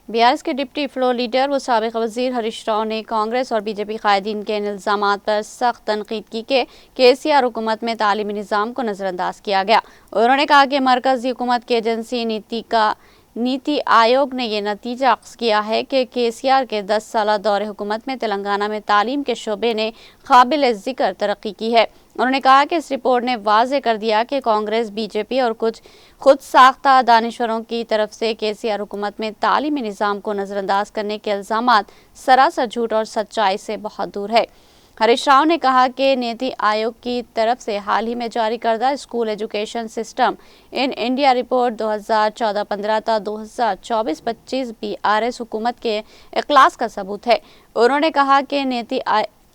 BRS کے deputy floor leader و سابق وزیر ہریش راؤ نے کانگریس اور BJP قائدین کے ان الزامات پر سخت تنقید کی کہ KCR حکومت میں تعلیمی نظام کو نظر انداز کیا گیا۔ انہوں نے کہا کہ مرکزی حکومت کی ایجنسی نیتی آیوگ نے یہ نتیجہ اخذ کیا ہے کہ KCR کے 10 سالہ دور حکومت میں تلنگانہ میں تعلیم کے شعبے نے قابل ذکر ترقی کی ہے۔ انہوں نے کہا کہ اس رپورٹ نے واضح کر دیا کہ کانگریس، BJP اور کچھ خود ساختہ دانشوروں کی طرف سے KCR حکومت میں تعلیمی نظام کو نظر انداز کرنے کے الزامات سراسر جھوٹ اور سچائی سے بہت دور ہے۔ ہریش راؤ نے کہا کہ نیتی آیوگ کی طرف سے حال ہی میں جاری کردہ school education system in India report 2014-15 تا 2024-25 BRS حکومت کے اخلاص کا ثبوت ہے۔ انہوں نے کہا کہ نیتی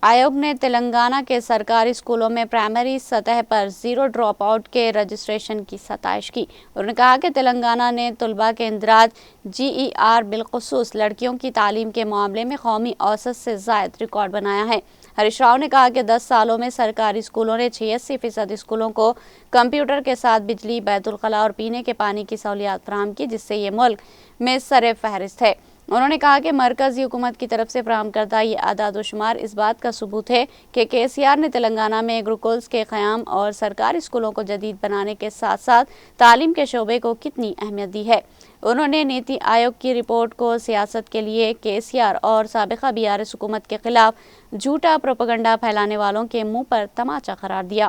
آیوگ نے تلنگانہ کے سرکاری اسکولوں میں پرائمری سطح پر زیرو ڈراپ آؤٹ کے رجسٹریشن کی ستائش کی۔ انہوں نے کہا کہ تلنگانہ نے طلباء کے اندراج GER بالخصوص لڑکیوں کی تعلیم کے معاملے میں قومی اوسط سے زائد ریکارڈ بنایا ہے۔ ہریش راؤ نے کہا کہ 10 سالوں میں سرکاری اسکولوں نے 86% اسکولوں کو کمپیوٹر کے ساتھ بجلی، بیت الخلاء اور پینے کے پانی کی سہولیات فراہم کی، جس سے یہ ملک میں سر فہرست ہے۔ انہوں نے کہا کہ مرکزی حکومت کی طرف سے فراہم کردہ یہ اعداد و شمار اس بات کا ثبوت ہے کہ KCR نے تلنگانہ میں گروکلز کے قیام اور سرکاری اسکولوں کو جدید بنانے کے ساتھ ساتھ تعلیم کے شعبے کو کتنی اہمیت دی ہے۔ انہوں نے نیتی آیوگ کی رپورٹ کو سیاست کے لیے KCR اور سابقہ BRS حکومت کے خلاف جھوٹا پروپیگنڈا پھیلانے والوں کے منہ پر تماچا قرار دیا۔